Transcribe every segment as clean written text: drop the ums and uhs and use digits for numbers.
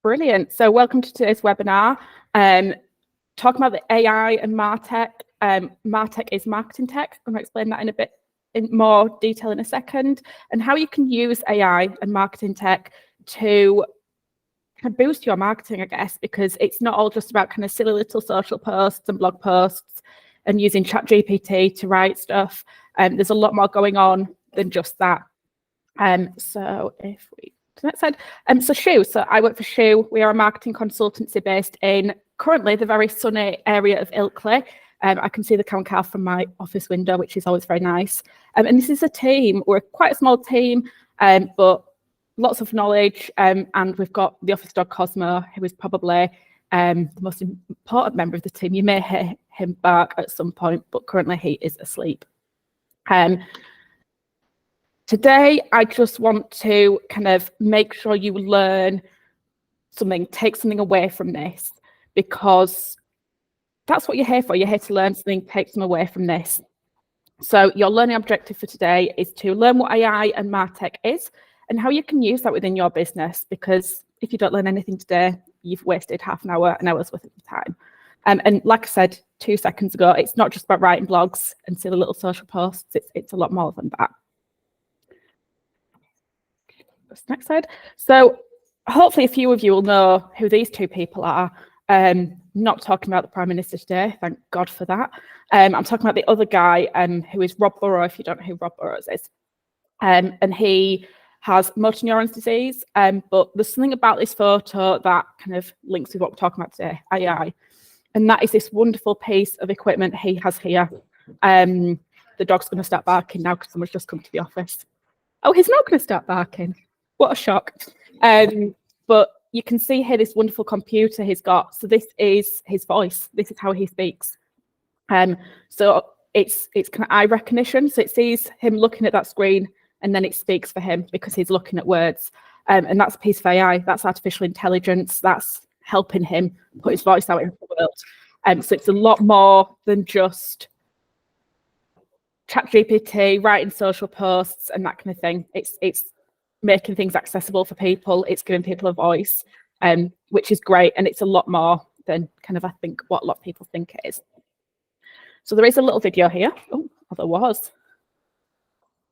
Brilliant. So welcome to today's webinar. Talking about the AI and Martech. Martech is marketing tech. I'm going to explain that in a bit in more detail in a second, and how you can use AI and marketing tech to kind of boost your marketing, I guess, because it's not all just about kind of silly little social posts and blog posts and using ChatGPT to write stuff. There's a lot more going on than just that. So if we to the next slide. So Shoe. So I work for Shoe. We are a marketing consultancy based in currently the very sunny area of Ilkley. I can see the Count Car from my office window, which is always very nice. And this is a team. We're quite a small team, but lots of knowledge. And we've got the office dog Cosmo, who is probably the most important member of the team. You may hear him bark at some point, but currently he is asleep. Today, I just want to kind of make sure you learn something, take something away from this, because that's what you're here for. You're here to learn something, take something away from this. So your learning objective for today is to learn what AI and Martech is and how you can use that within your business, because if you don't learn anything today, you've wasted half an hour, an hour's worth of time. And like I said 2 seconds ago, it's not just about writing blogs and silly little social posts. It's a lot more than that. Next slide. So hopefully a few of you will know who these two people are. Not talking about the Prime Minister today, thank God for that. I'm talking about the other guy who is Rob Burrow, if you don't know who Rob Burrows is. And he has motor neurons disease, but there's something about this photo that kind of links with what we're talking about today, AI. And that is this wonderful piece of equipment he has here. The dog's going to start barking now because someone's just come to the office. Oh, he's not going to start barking. What a shock. But you can see here this wonderful computer he's got. So this is his voice. This is how he speaks. So it's kind of eye recognition. So it sees him looking at that screen and then it speaks for him because he's looking at words. And that's a piece of AI. That's artificial intelligence. That's helping him put his voice out into the world. So it's a lot more than just ChatGPT, writing social posts and that kind of thing. It's making things accessible for people. It's giving people a voice, which is great. And it's a lot more than kind of, I think, what a lot of people think it is. So there is a little video here. Oh, there was,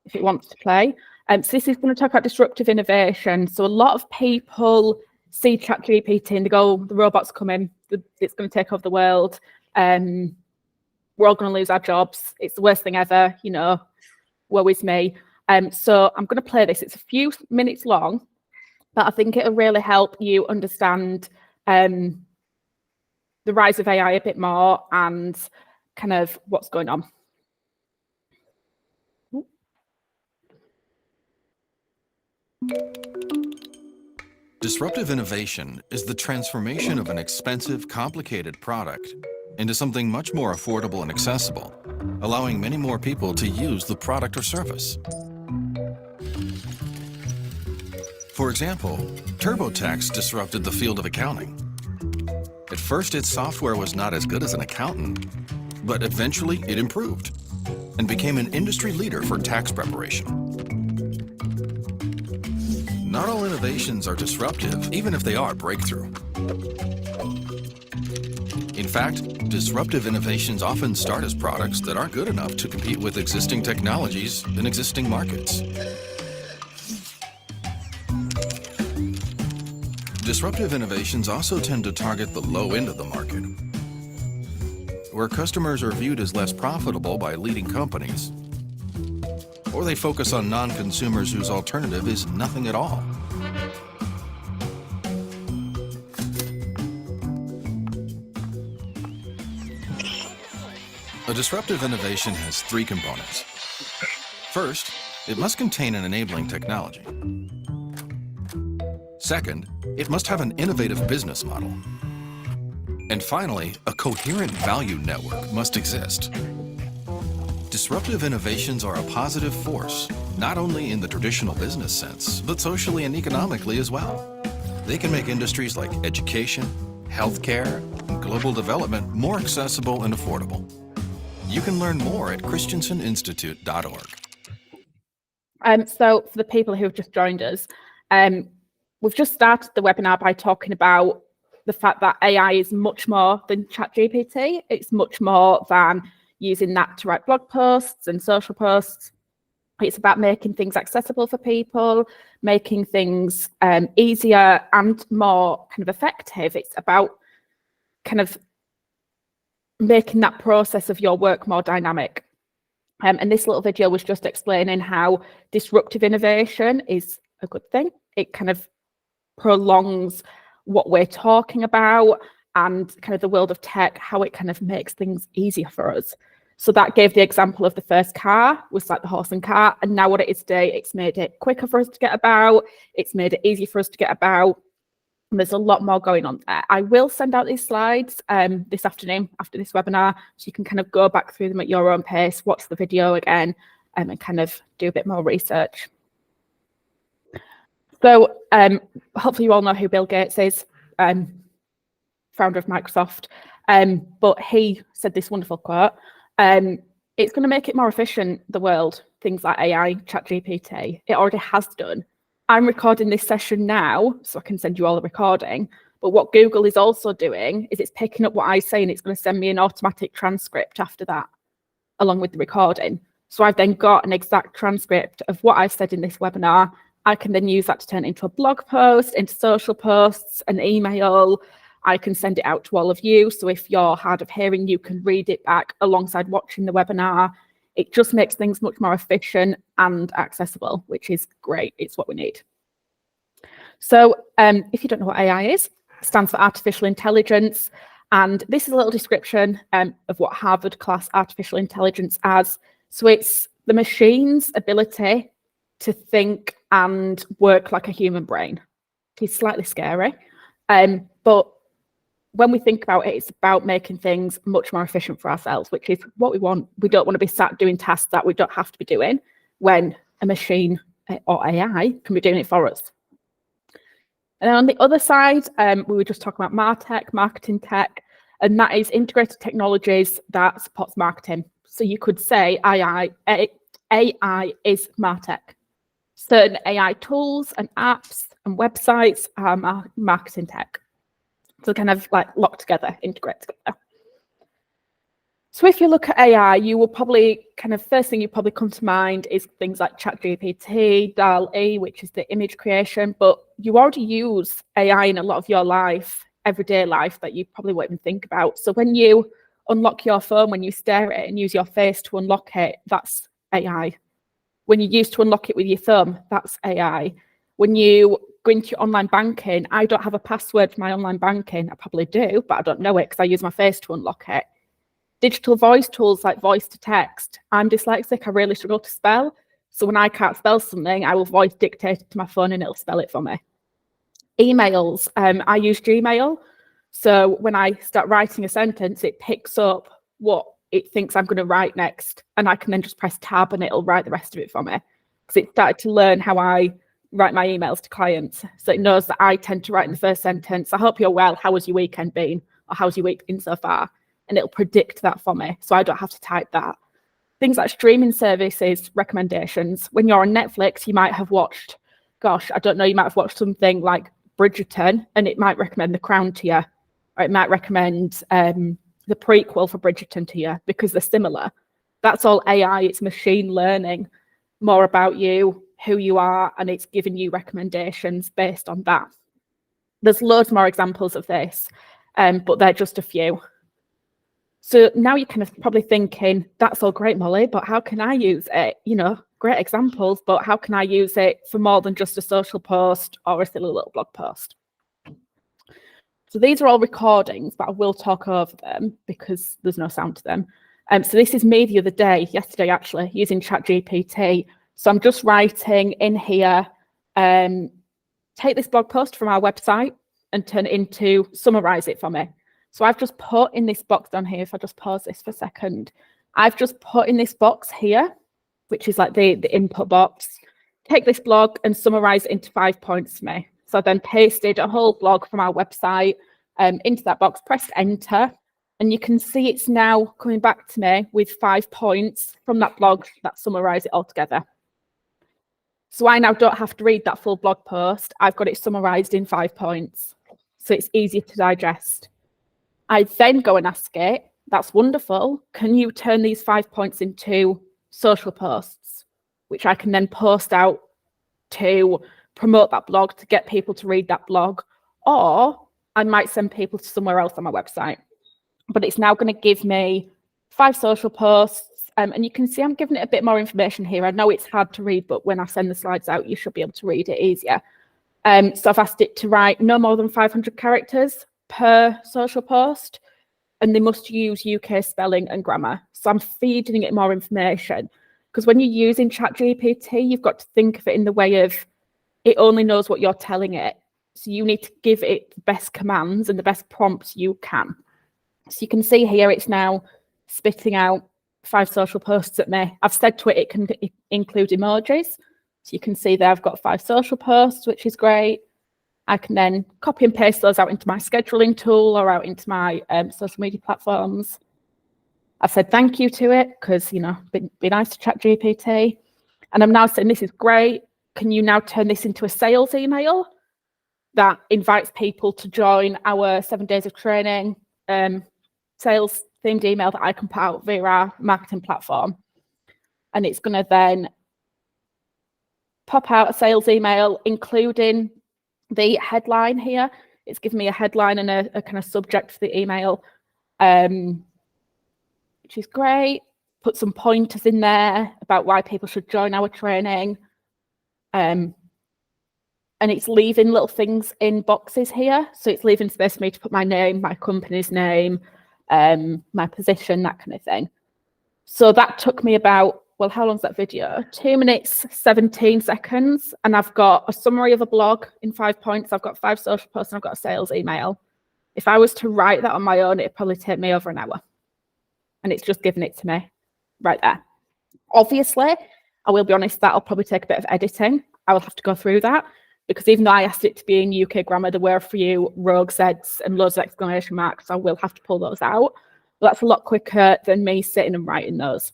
if it wants to play. So this is going to talk about disruptive innovation. So a lot of people see ChatGPT and they go, the robot's coming, it's going to take over the world. We're all going to lose our jobs. It's the worst thing ever, you know, woe is me. So I'm going to play this. It's a few minutes long, but I think it'll really help you understand the rise of AI a bit more and kind of what's going on. Disruptive innovation is the transformation of an expensive, complicated product into something much more affordable and accessible, allowing many more people to use the product or service. For example, TurboTax disrupted the field of accounting. At first, its software was not as good as an accountant, but eventually it improved and became an industry leader for tax preparation. Not all innovations are disruptive, even if they are breakthrough. In fact, disruptive innovations often start as products that aren't good enough to compete with existing technologies in existing markets. Disruptive innovations also tend to target the low end of the market, where customers are viewed as less profitable by leading companies, or they focus on non-consumers whose alternative is nothing at all. A disruptive innovation has three components. First, it must contain an enabling technology. Second, it must have an innovative business model. And finally, a coherent value network must exist. Disruptive innovations are a positive force, not only in the traditional business sense, but socially and economically as well. They can make industries like education, healthcare, and global development more accessible and affordable. You can learn more at christenseninstitute.org. So for the people who have just joined us, we've just started the webinar by talking about the fact that AI is much more than ChatGPT. It's much more than using that to write blog posts and social posts. It's about making things accessible for people, making things easier and more kind of effective. It's about kind of making that process of your work more dynamic. And this little video was just explaining how disruptive innovation is a good thing. It kind of prolongs what we're talking about and kind of the world of tech, how it kind of makes things easier for us. So that gave the example of the first car was like the horse and cart. And now what it is today, it's made it quicker for us to get about. It's made it easier for us to get about. And there's a lot more going on there. I will send out these slides this afternoon after this webinar, so you can kind of go back through them at your own pace, watch the video again, and kind of do a bit more research. So hopefully you all know who Bill Gates is, founder of Microsoft. But he said this wonderful quote, it's going to make it more efficient, the world, things like AI, ChatGPT. It already has done. I'm recording this session now, so I can send you all the recording. But what Google is also doing is it's picking up what I say and it's going to send me an automatic transcript after that, along with the recording. So I've then got an exact transcript of what I've said in this webinar. I can then use that to turn it into a blog post, into social posts, an email. I can send it out to all of you. So if you're hard of hearing, you can read it back alongside watching the webinar. It just makes things much more efficient and accessible, which is great. It's what we need. So if you don't know what AI is, it stands for artificial intelligence. And this is a little description of what Harvard class artificial intelligence as. So it's the machine's ability to think and work like a human brain. It's slightly scary, but when we think about it, it's about making things much more efficient for ourselves, which is what we want. We don't want to be sat doing tasks that we don't have to be doing when a machine or AI can be doing it for us. And on the other side, we were just talking about Martech, marketing tech, and that is integrated technologies that supports marketing. So you could say AI is Martech. Certain AI tools and apps and websites are marketing tech. So kind of like lock together, integrate together. So if you look at AI, you will probably first thing you probably come to mind is things like ChatGPT, DALL-E, which is the image creation, but you already use AI in a lot of your life, everyday life, that you probably won't even think about. So when you unlock your phone, when you stare at it and use your face to unlock it, that's AI. When you use to unlock it with your thumb, that's AI. When you go into your online banking, I don't have a password for my online banking. I probably do, but I don't know it because I use my face to unlock it. Digital voice tools like voice to text. I'm dyslexic, I really struggle to spell. So when I can't spell something, I will voice dictate it to my phone and it'll spell it for me. Emails, I use Gmail. So when I start writing a sentence, it picks up what it thinks I'm going to write next. And I can then just press tab and it'll write the rest of it for me. Because it started to learn how I write my emails to clients. So it knows that I tend to write in the first sentence, I hope you're well, how has your weekend been? Or how's your week been so far? And it'll predict that for me. So I don't have to type that. Things like streaming services, recommendations. When you're on Netflix, you might have watched, gosh, I don't know, you might have watched something like Bridgerton and it might recommend The Crown to you. Or it might recommend the prequel for Bridgerton to you because they're similar. That's all AI, it's machine learning more about you, who you are, and it's giving you recommendations based on that. There's loads more examples of this, but they're just a few. So now you're kind of probably thinking, that's all great, Molly, but how can I use it? You know, great examples, but how can I use it for more than just a social post or a silly little blog post? So these are all recordings, but I will talk over them because there's no sound to them. So this is me the other day, yesterday actually, using ChatGPT. So I'm just writing in here, take this blog post from our website and turn it into, summarize it for me. So I've just put in this box down here, if I just pause this for a second, I've just put in this box here, which is like the input box, take this blog and summarize it into 5 points for me. So I then pasted a whole blog from our website into that box, pressed enter, and you can see it's now coming back to me with 5 points from that blog that summarize it all together. So I now don't have to read that full blog post. I've got it summarized in 5 points. So it's easier to digest. I then go and ask it, that's wonderful. Can you turn these 5 points into social posts, which I can then post out to promote that blog, to get people to read that blog, or I might send people to somewhere else on my website. But it's now going to give me 5 social posts. And you can see I'm giving it a bit more information here. I know it's hard to read, but when I send the slides out, you should be able to read it easier. So I've asked it to write no more than 500 characters per social post, and they must use UK spelling and grammar. So I'm feeding it more information, because when you're using ChatGPT, you've got to think of it in the way of it only knows what you're telling it. So you need to give it the best commands and the best prompts you can. So you can see here, it's now spitting out 5 social posts at me. I've said to it, it can include emojis. So you can see there I've got 5 social posts, which is great. I can then copy and paste those out into my scheduling tool or out into my social media platforms. I've said thank you to it because, you know, be nice to ChatGPT. And I'm now saying, this is great. Can you now turn this into a sales email that invites people to join our 7 days of training sales themed email that I can put out via our marketing platform? And it's going to then pop out a sales email, including the headline here. It's given me a headline and a kind of subject for the email, which is great. Put some pointers in there about why people should join our training. And it's leaving little things in boxes here. So it's leaving space for me to put my name, my company's name, my position, that kind of thing. So that took me about, well, how long's that video? 2 minutes, 17 seconds. And I've got a summary of a blog in 5 points. I've got 5 social posts and I've got a sales email. If I was to write that on my own, it'd probably take me over an hour. And it's just given it to me right there. Obviously, I will be honest, that'll probably take a bit of editing. I will have to go through that, because even though I asked it to be in UK grammar, there were a few rogue Zs and loads of exclamation marks. So I will have to pull those out. But that's a lot quicker than me sitting and writing those.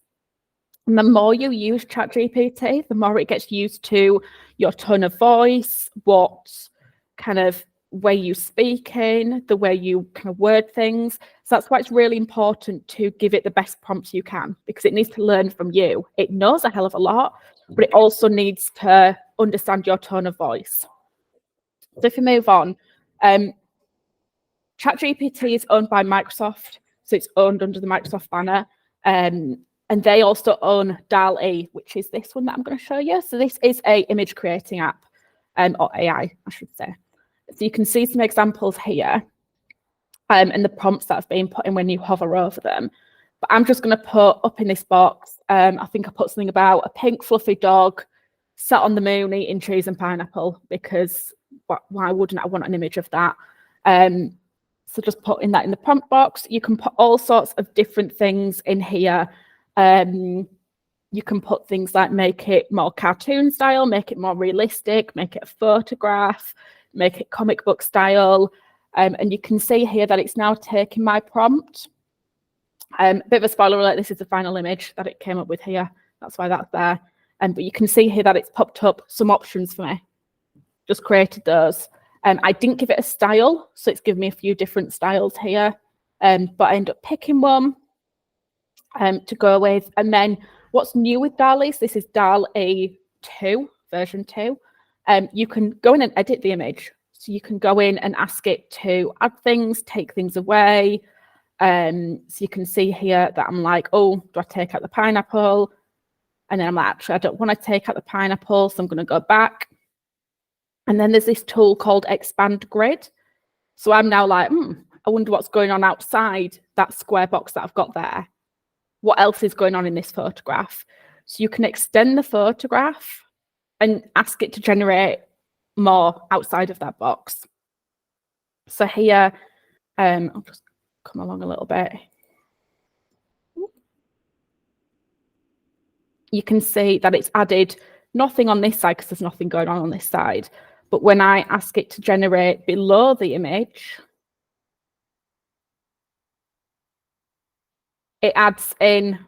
And the more you use ChatGPT, the more it gets used to your tone of voice, what kind of way you speak in, the way you kind of word things. So that's why it's really important to give it the best prompts you can, because it needs to learn from you. It knows a hell of a lot, but it also needs to understand your tone of voice. So if we move on, ChatGPT is owned by Microsoft, so it's owned under the Microsoft banner. And they also own DALL-E, which is this one that I'm going to show you. So this is a image creating app, or AI, I should say. So you can see some examples here, and the prompts that have been put in when you hover over them. But I'm just going to put up in this box, I think I put something about a pink fluffy dog sat on the moon eating cheese and pineapple, because why wouldn't I want an image of that? So just putting that in the prompt box. You can put all sorts of different things in here. You can put things like make it more cartoon style, make it more realistic, make it a photograph, make it comic book style. And you can see here that it's now taking my prompt. Bit of a spoiler alert, this is the final image that it came up with here. That's why that's there. But you can see here that it's popped up some options for me. Just created those. I didn't give it a style, so it's given me a few different styles here. But I ended up picking one to go with. And then what's new with DALL-E, so this is DALL-E 2, version 2. You can go in and edit the image. So you can go in and ask it to add things, take things away. So you can see here that I'm like, oh, do I take out the pineapple? And then I'm like, actually, I don't want to take out the pineapple, so I'm going to go back. And then there's this tool called Expand Grid. So I'm now like, I wonder what's going on outside that square box that I've got there. What else is going on in this photograph? So you can extend the photograph and ask it to generate more outside of that box. So here, I'll just come along a little bit. You can see that it's added nothing on this side because there's nothing going on this side. But when I ask it to generate below the image, it adds in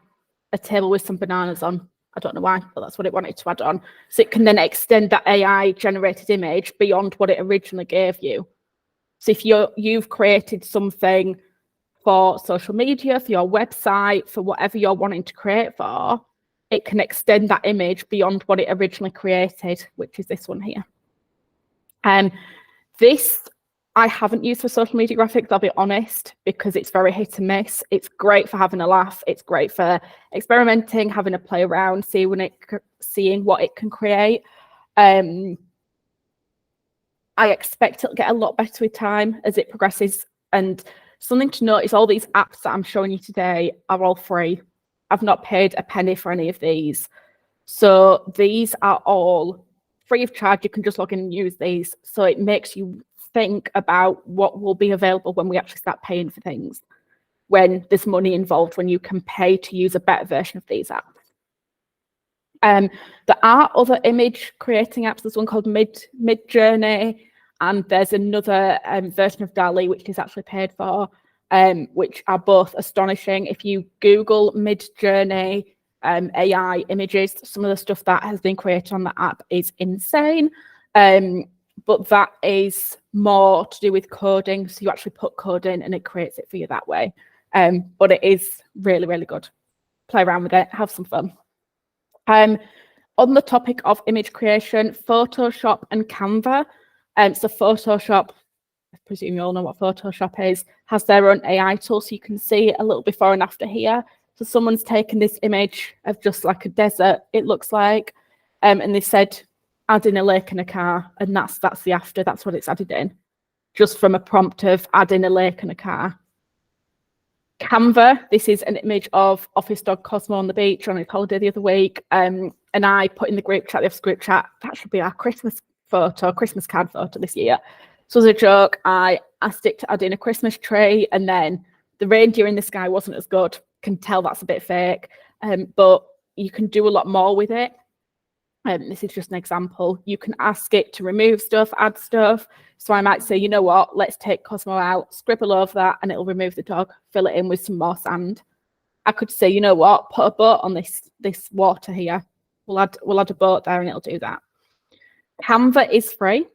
a table with some bananas on. I don't know why, but that's what it wanted to add on. So it can then extend that AI generated image beyond what it originally gave you. So if you've created something for social media, for your website, for whatever you're wanting to create for, it can extend that image beyond what it originally created, which is this one here. This I haven't used for social media graphics, I'll be honest, because it's very hit and miss. It's great for having a laugh. It's great for experimenting, having a play around, seeing what it can create. I expect it'll get a lot better with time as it progresses. And something to note is all these apps that I'm showing you today are all free. I've not paid a penny for any of these. So these are all free of charge. You can just log in and use these. So it makes you think about what will be available when we actually start paying for things, when there's money involved, when you can pay to use a better version of these apps. There are other image creating apps. There's one called Midjourney, and there's another version of DALL-E, which is actually paid for, which are both astonishing. If you Google Midjourney AI images, some of the stuff that has been created on the app is insane. But that is more to do with coding. So you actually put code in and it creates it for you that way. But it is really, really good. Play around with it, have some fun. On the topic of image creation, Photoshop and Canva. So Photoshop, I presume you all know what Photoshop is, has their own AI tool. So you can see a little before and after here. So someone's taken this image of just like a desert, it looks like, and they said, add in a lake and a car, and that's the after, that's what it's added in, just from a prompt of add in a lake and a car. Canva, this is an image of office dog Cosmo on the beach on his holiday the other week, and I put in the group chat, the office group chat, that should be our Christmas card photo this year. So as a joke, I asked it to add in a Christmas tree, and then the reindeer in the sky wasn't as good. Can tell that's a bit fake, but you can do a lot more with it. This is just an example. You can ask it to remove stuff, add stuff. So I might say, you know what, let's take Cosmo out, scribble over that, and it'll remove the dog, fill it in with some more sand. I could say, you know what, put a boat on this water here. We'll add a boat there and it'll do that. Canva is free.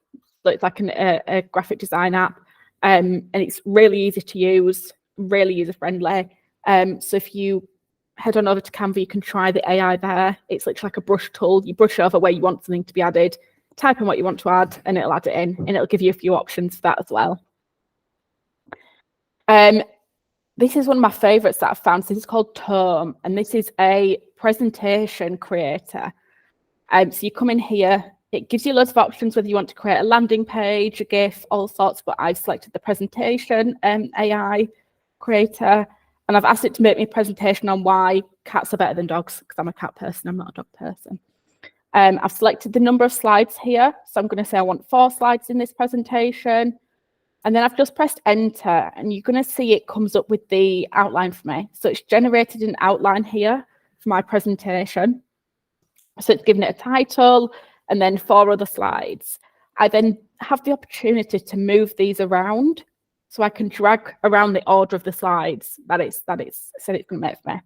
So it's like a graphic design app, and it's really easy to use, really user-friendly. So if you head on over to Canva, you can try the AI there. It's literally like a brush tool. You brush over where you want something to be added, type in what you want to add, and it'll add it in, and it'll give you a few options for that as well. This is one of my favorites that I've found. So this is called Tome, and this is a presentation creator. So you come in here, it gives you loads of options, whether you want to create a landing page, a GIF, all sorts, but I've selected the presentation AI creator. And I've asked it to make me a presentation on why cats are better than dogs, because I'm a cat person, I'm not a dog person. I've selected the number of slides here. So I'm going to say I want 4 slides in this presentation. And then I've just pressed enter, and you're going to see it comes up with the outline for me. So it's generated an outline here for my presentation. So it's given it a title and then 4 other slides. I then have the opportunity to move these around. So I can drag around the order of the slides that it's said it's going to make for me.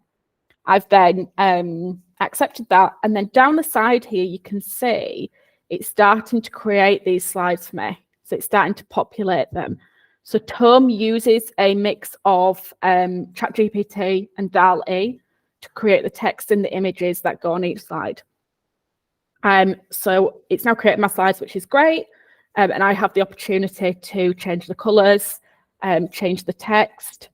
I've then accepted that. And then down the side here, you can see it's starting to create these slides for me. So it's starting to populate them. So Tome uses a mix of ChatGPT and DALL-E to create the text and the images that go on each slide. So it's now created my slides, which is great. And I have the opportunity to change the colors, change the text.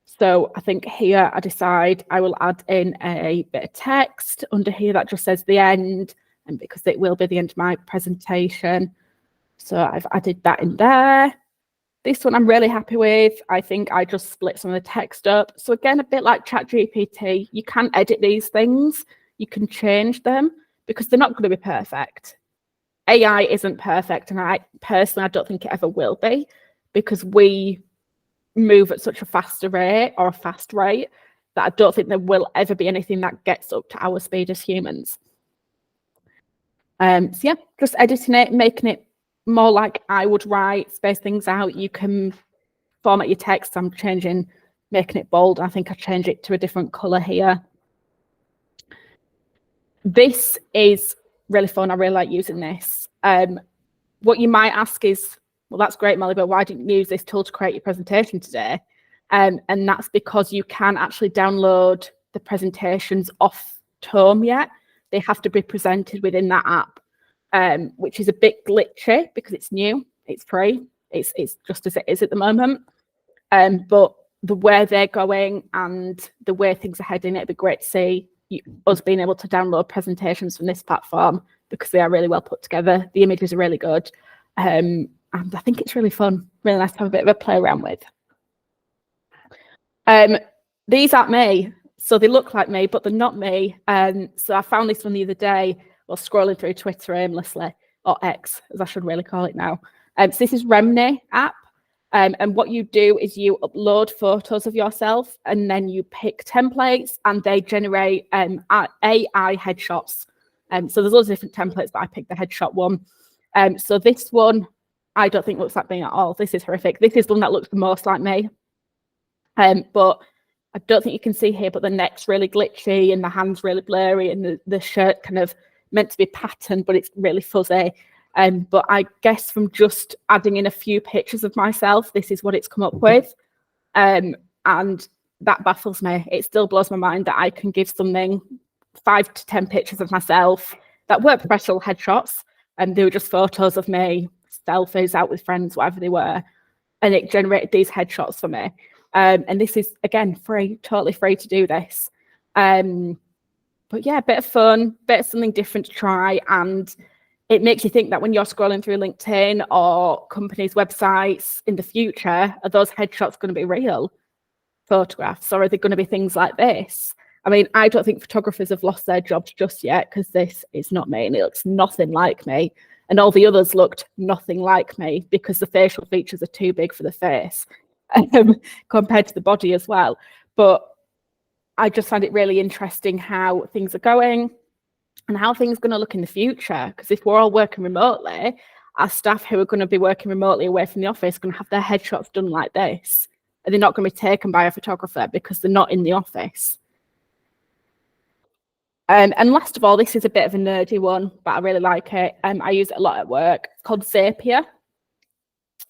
So I think here I decide I will add in a bit of text under here that just says the end, and because it will be the end of my presentation. So I've added that in there. This one I'm really happy with. I think I just split some of the text up. So again, a bit like ChatGPT, you can edit these things, you can change them, because they're not going to be perfect. AI isn't perfect, and I don't think it ever will be, because we move at such a fast rate that I don't think there will ever be anything that gets up to our speed as humans. So yeah, just editing it, making it more like I would write, space things out. You can format your text. I'm making it bold. I think I change it to a different color here. This is really fun. I really like using this. What you might ask is, well, that's great, Mollie, but why didn't you use this tool to create your presentation today? And that's because you can actually download the presentations off Tome yet. They have to be presented within that app, which is a bit glitchy because it's new, it's free, it's just as it is at the moment. But the way they're going and the way things are heading, it'd be great to see us being able to download presentations from this platform because they are really well put together. The images are really good. And I think it's really fun, really nice to have a bit of a play around with. These aren't me. So they look like me, but they're not me. So I found this one the other day while scrolling through Twitter aimlessly, or X, as I should really call it now. So this is Remini app. And what you do is you upload photos of yourself and then you pick templates and they generate AI headshots. So there's loads of different templates, but I picked the headshot one. So this one, I don't think looks like me at all. This is horrific. This is the one that looks the most like me. But I don't think you can see here, but the neck's really glitchy and the hand's really blurry and the shirt kind of meant to be patterned, but it's really fuzzy. But I guess from just adding in a few pictures of myself, this is what it's come up with. And that baffles me. It still blows my mind that I can give something 5 to 10 pictures of myself that were professional headshots, and they were just photos of me, selfies out with friends, whatever they were. And it generated these headshots for me. And this is, again, free, totally free to do this. But yeah, a bit of fun, bit of something different to try. And it makes you think that when you're scrolling through LinkedIn or companies' websites in the future, are those headshots going to be real photographs, or are they going to be things like this? I mean, I don't think photographers have lost their jobs just yet, because this is not me and it looks nothing like me. And all the others looked nothing like me because the facial features are too big for the face compared to the body as well. But I just find it really interesting how things are going and how things are going to look in the future. Because if we're all working remotely, our staff who are going to be working remotely away from the office are going to have their headshots done like this. And they're not going to be taken by a photographer because they're not in the office. And last of all, this is a bit of a nerdy one, but I really like it. I use it a lot at work. It's called Zapier.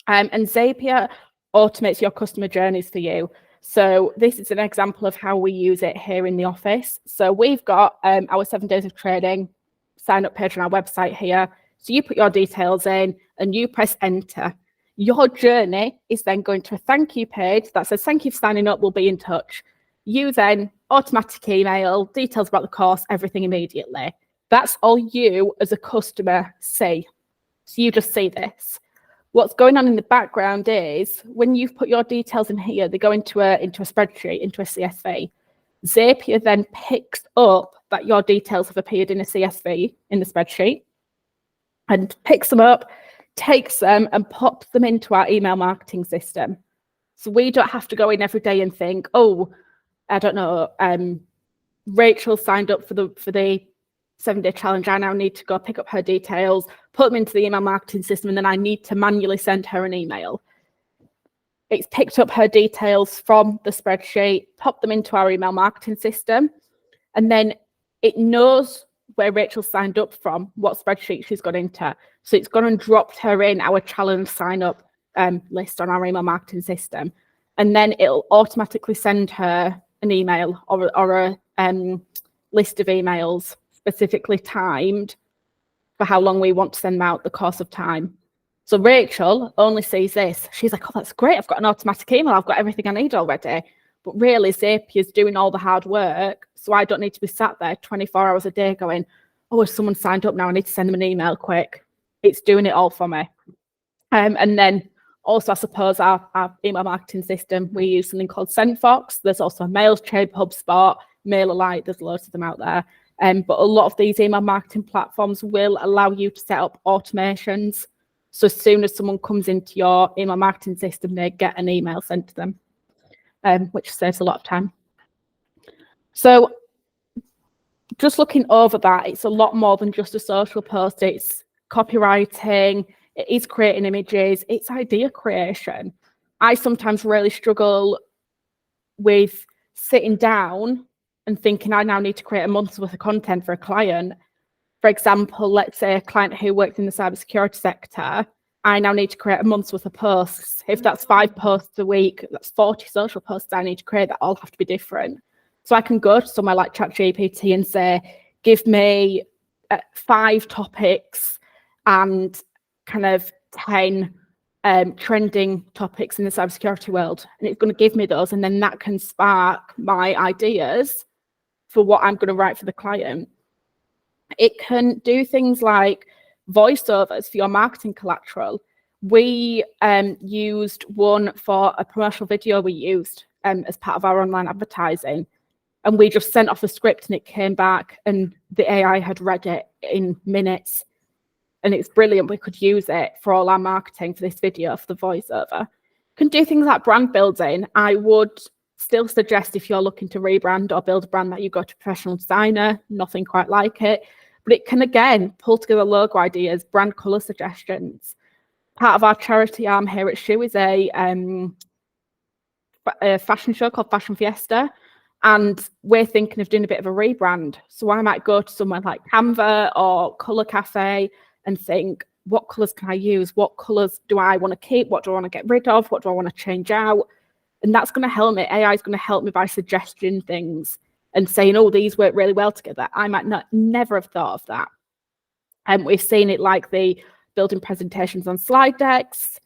And Zapier automates your customer journeys for you. So this is an example of how we use it here in the office. So we've got our 7 days of training sign up page on our website here. So you put your details in and you press enter. Your journey is then going to a thank you page that says, thank you for signing up, we'll be in touch. You then automatic email, details about the course, everything immediately. That's all you as a customer see. So you just see this. What's going on in the background is when you've put your details in here, they go into a spreadsheet, into a CSV. Zapier then picks up that your details have appeared in a CSV in the spreadsheet and picks them up, takes them and pops them into our email marketing system. So we don't have to go in every day and think, oh, I don't know, Rachel signed up for the 7-day challenge. I now need to go pick up her details, put them into the email marketing system, and then I need to manually send her an email. It's picked up her details from the spreadsheet, popped them into our email marketing system, and then it knows where Rachel signed up from, what spreadsheet she's got into. So it's gone and dropped her in our challenge sign up list on our email marketing system. And then it'll automatically send her an email or a list of emails specifically timed for how long we want to send them out, the course of time. So Rachel only sees this. She's like, oh, that's great. I've got an automatic email. I've got everything I need already. But really, Zapier's doing all the hard work. So I don't need to be sat there 24 hours a day going, oh, if someone signed up now, I need to send them an email quick. It's doing it all for me. And then also, I suppose, our email marketing system, we use something called SendFox. There's also Mailchimp, HubSpot, MailerLite. There's loads of them out there. But a lot of these email marketing platforms will allow you to set up automations. So as soon as someone comes into your email marketing system, they get an email sent to them, which saves a lot of time. So just looking over that, it's a lot more than just a social post. It's copywriting, it is creating images, it's idea creation. I sometimes really struggle with sitting down and thinking I now need to create a month's worth of content for a client. For example, let's say a client who works in the cybersecurity sector, I now need to create a month's worth of posts. If that's 5 posts a week, that's 40 social posts I need to create that all have to be different. So I can go to somewhere like ChatGPT and say, give me 5 topics and kind of 10 trending topics in the cybersecurity world. And it's going to give me those. And then that can spark my ideas for what I'm going to write for the client. It can do things like voiceovers for your marketing collateral. We used one for a promotional video we used as part of our online advertising. And we just sent off a script and it came back and the AI had read it in minutes. And it's brilliant. We could use it for all our marketing for this video, for the voiceover. Can do things like brand building. I would still suggest if you're looking to rebrand or build a brand that you go to a professional designer, nothing quite like it. But it can, again, pull together logo ideas, brand colour suggestions. Part of our charity arm here at Shoe is a fashion show called Fashion Fiesta. And we're thinking of doing a bit of a rebrand. So I might go to somewhere like Canva or Colour Cafe and think, what colours can I use? What colours do I want to keep? What do I want to get rid of? What do I want to change out? And that's going to help me. AI is going to help me by suggesting things and saying, oh, these work really well together. I might never have thought of that. And we've seen it like the building presentations on slide decks.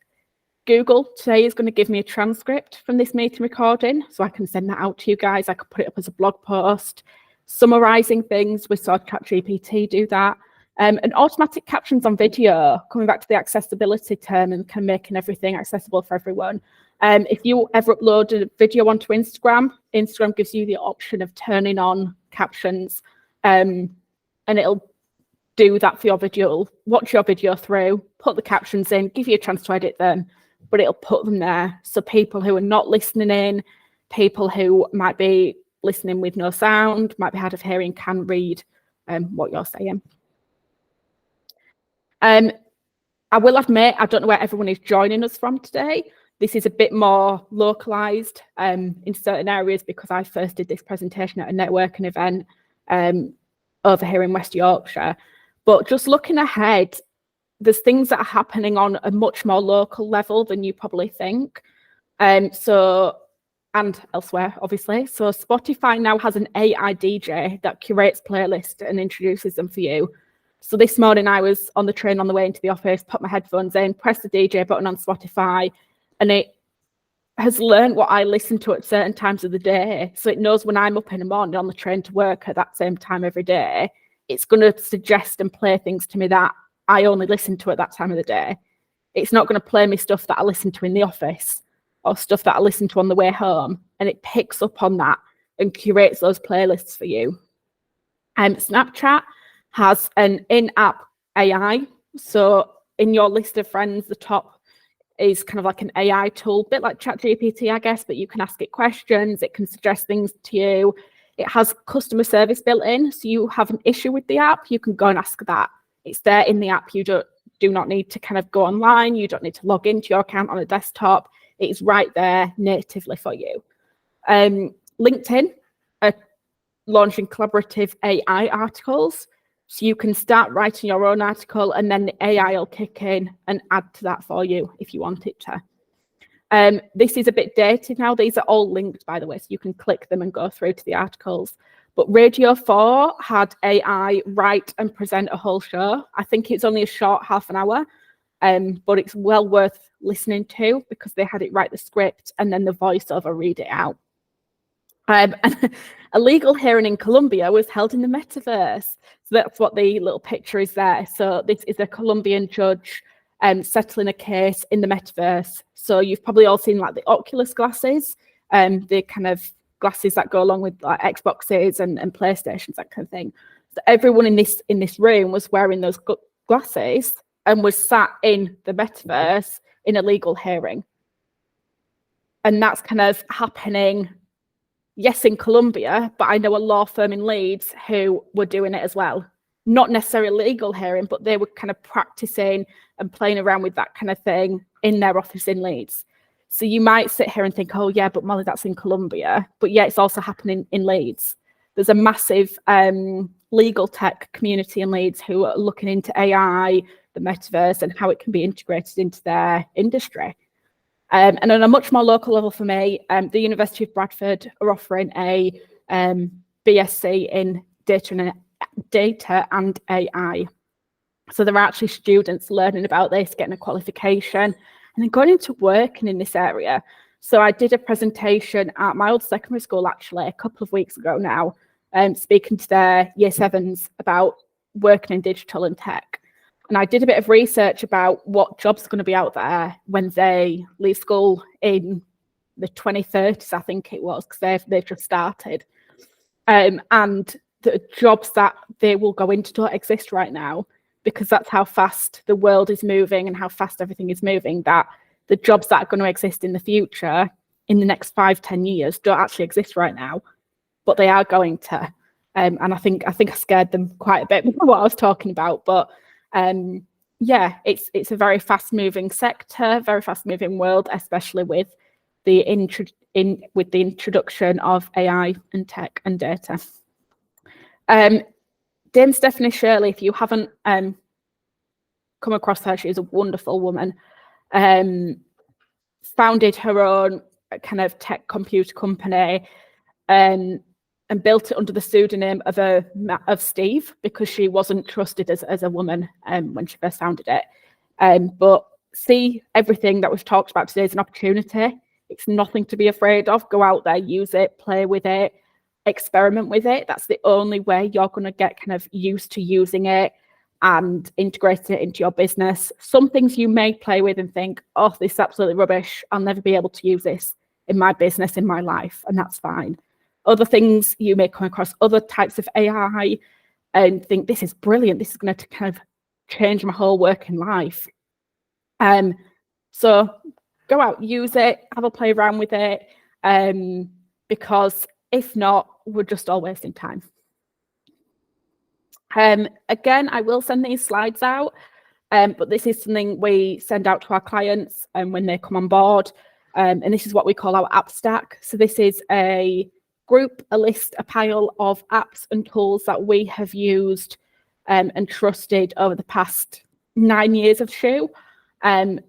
Google today is going to give me a transcript from this meeting recording, so I can send that out to you guys. I could put it up as a blog post, summarizing things. We saw ChatGPT do that. And automatic captions on video, coming back to the accessibility term and kind of making everything accessible for everyone. If you ever upload a video onto Instagram, Instagram gives you the option of turning on captions, and it'll do that for your video. Watch your video through, put the captions in, give you a chance to edit them, but it'll put them there. So people who are not listening in, people who might be listening with no sound, might be hard of hearing, can read what you're saying. I will admit, I don't know where everyone is joining us from today. This is a bit more localized in certain areas because I first did this presentation at a networking event over here in West Yorkshire. But just looking ahead, there's things that are happening on a much more local level than you probably think. And elsewhere, obviously. So Spotify now has an AI DJ that curates playlists and introduces them for you. So this morning I was on the train on the way into the office, put my headphones in, pressed the DJ button on Spotify, and it has learned what I listen to at certain times of the day. So it knows when I'm up in the morning on the train to work at that same time every day, it's going to suggest and play things to me that I only listen to at that time of the day. It's not going to play me stuff that I listen to in the office or stuff that I listen to on the way home. And it picks up on that and curates those playlists for you. Snapchat has an in-app AI. So in your list of friends, the top is kind of like an AI tool, a bit like ChatGPT, I guess, but you can ask it questions. It can suggest things to you. It has customer service built in. So you have an issue with the app, you can go and ask that. It's there in the app. You do not need to kind of go online. You don't need to log into your account on a desktop. It's right there natively for you. LinkedIn are launching collaborative AI articles. So you can start writing your own article and then the AI will kick in and add to that for you if you want it to. This is a bit dated now. These are all linked, by the way, so you can click them and go through to the articles. But Radio 4 had AI write and present a whole show. I think it's only a short half an hour, but it's well worth listening to because they had it write the script and then the voiceover read it out. And a legal hearing in Colombia was held in the metaverse. So that's what the little picture is there. So this is a Colombian judge settling a case in the metaverse. So you've probably all seen like the Oculus glasses, the kind of glasses that go along with like Xboxes and PlayStations, that kind of thing. So everyone in this room was wearing those glasses and was sat in the metaverse in a legal hearing. And that's kind of happening, yes, in Colombia, but I know a law firm in Leeds who were doing it as well. Not necessarily legal hearing, but they were kind of practicing and playing around with that kind of thing in their office in Leeds. So you might sit here and think, oh yeah, but Mollie, that's in Colombia. But yeah, it's also happening in Leeds. there's a massive legal tech community in Leeds who are looking into AI, the metaverse, and how it can be integrated into their industry. And on a much more local level for me, the University of Bradford are offering a BSc in data and AI. So there are actually students learning about this, getting a qualification, and then going into working in this area. So I did a presentation at my old secondary school, actually, a couple of weeks ago now, speaking to their year sevens about working in digital and tech. And I did a bit of research about what jobs are going to be out there when they leave school in the 2030s, I think it was, because they've just started. And the jobs that they will go into don't exist right now, because that's how fast the world is moving and how fast everything is moving, that the jobs that are going to exist in the future, in the next 5-10 years, don't actually exist right now, but they are going to. And I think I scared them quite a bit with what I was talking about, but yeah, it's a very fast-moving sector, very fast-moving world, especially with the introduction of AI and tech and data. Dame Stephanie Shirley, if you haven't come across her, she is a wonderful woman. Founded her own kind of tech computer company, and built it under the pseudonym of Steve, because she wasn't trusted as a woman when she first founded it. But see everything that we've talked about today as an opportunity. It's nothing to be afraid of. Go out there, use it, play with it, experiment with it. That's the only way you're going to get kind of used to using it and integrate it into your business. Some things you may play with and think, oh, this is absolutely rubbish. I'll never be able to use this in my business, in my life, and that's fine. Other things, you may come across other types of AI and think, this is brilliant. This is going to kind of change my whole working life. So go out, use it, have a play around with it, because if not, we're just all wasting time. Again, I will send these slides out, but this is something we send out to our clients when they come on board. And this is what we call our app stack. So this is a group, a list, a pile of apps and tools that we have used and trusted over the past 9 years of Shoe. And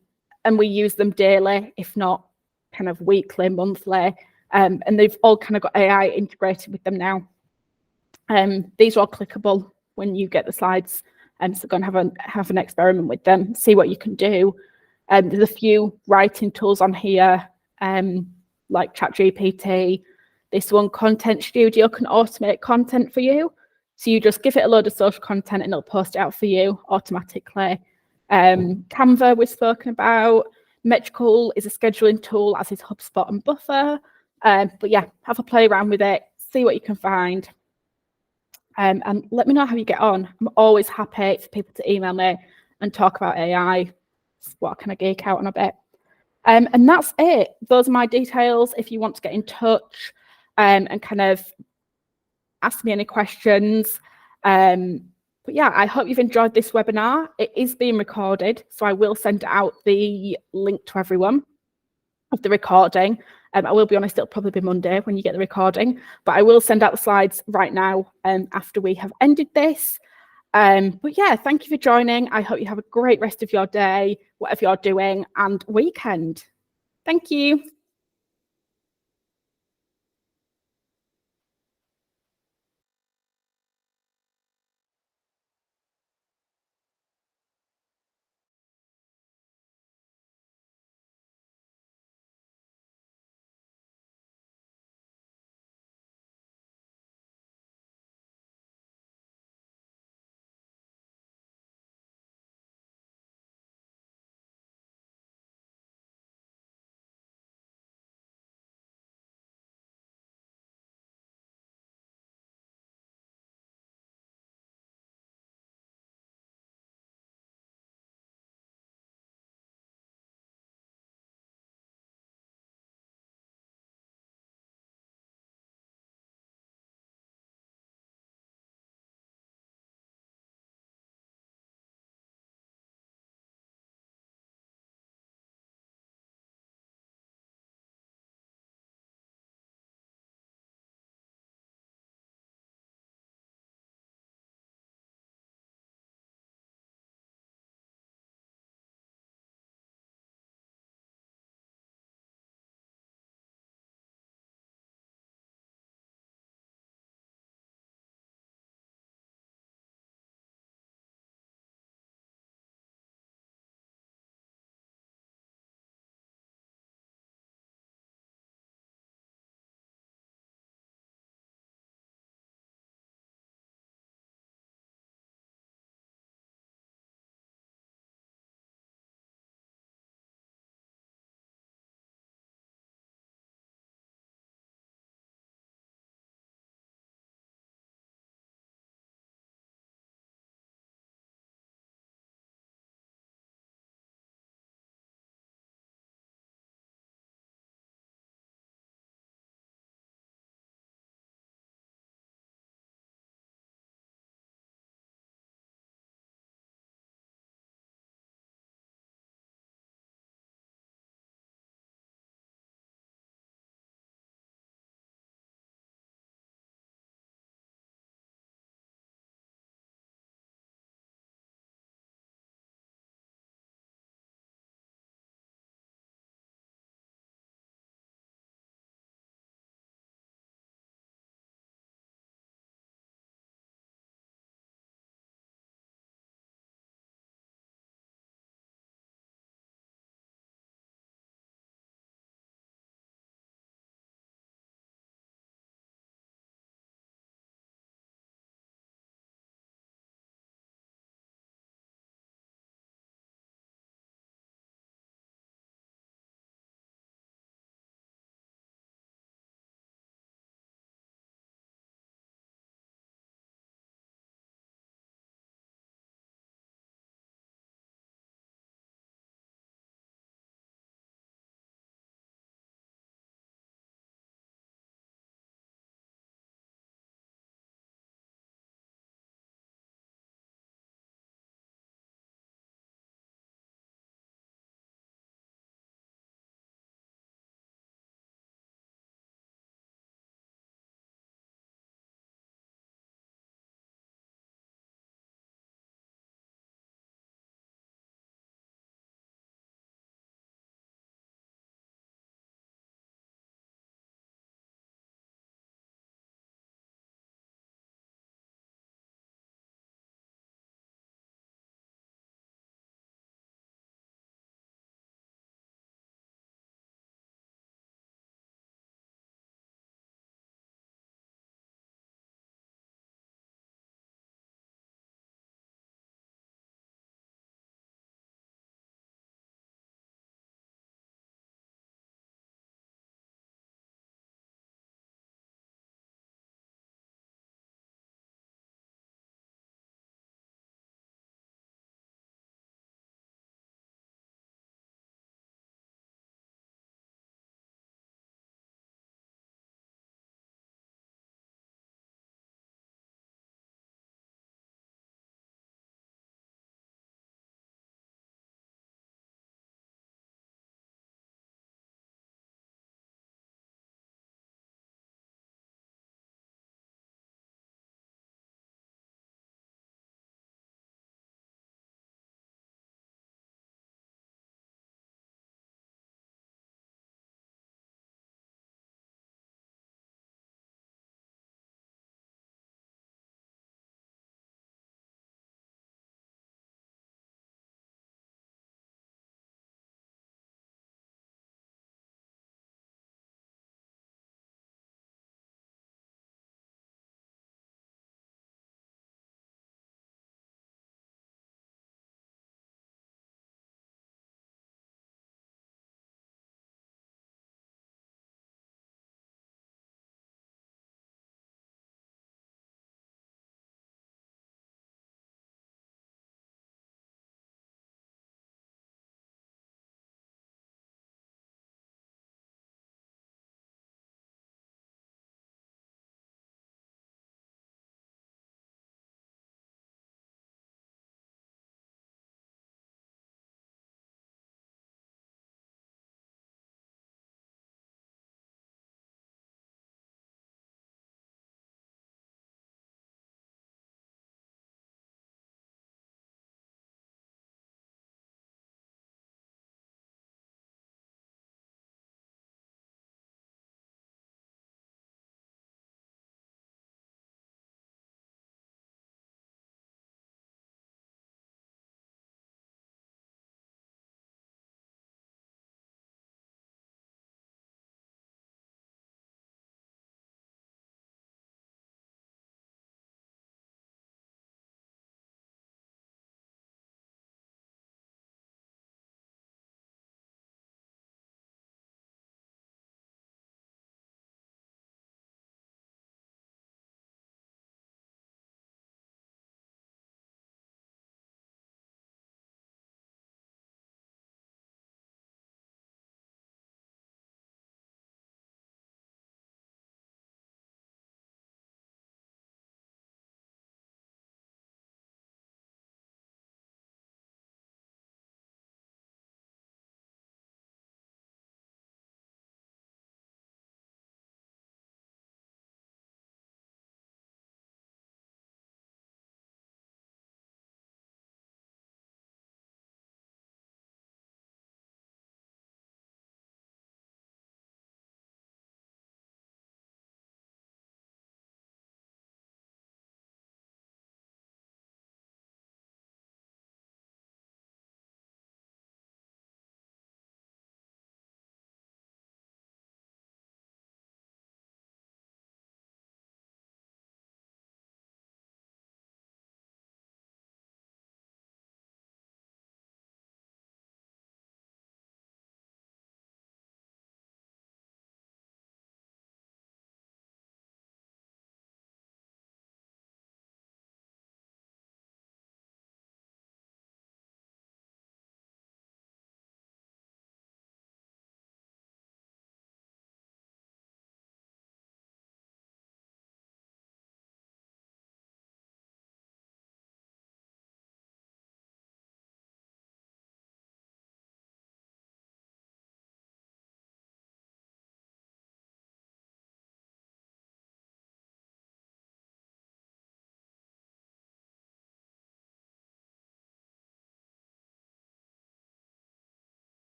we use them daily, if not kind of weekly, monthly. And they've all kind of got AI integrated with them now. These are all clickable when you get the slides. So go and have an experiment with them, see what you can do. There's a few writing tools on here, like ChatGPT. This one, Content Studio, can automate content for you. So you just give it a load of social content and it'll post it out for you automatically. Canva we've spoken about. Metricool is a scheduling tool, as is HubSpot and Buffer. But yeah, have a play around with it, see what you can find. And let me know how you get on. I'm always happy for people to email me and talk about AI. It's what I kind of geek out on a bit. And that's it. Those are my details if you want to get in touch and kind of ask me any questions. But yeah, I hope you've enjoyed this webinar. It is being recorded, so I will send out the link to everyone of the recording. I will be honest, it'll probably be Monday when you get the recording, but I will send out the slides right now after we have ended this. But yeah, thank you for joining. I hope you have a great rest of your day, whatever you're doing, and weekend. Thank you.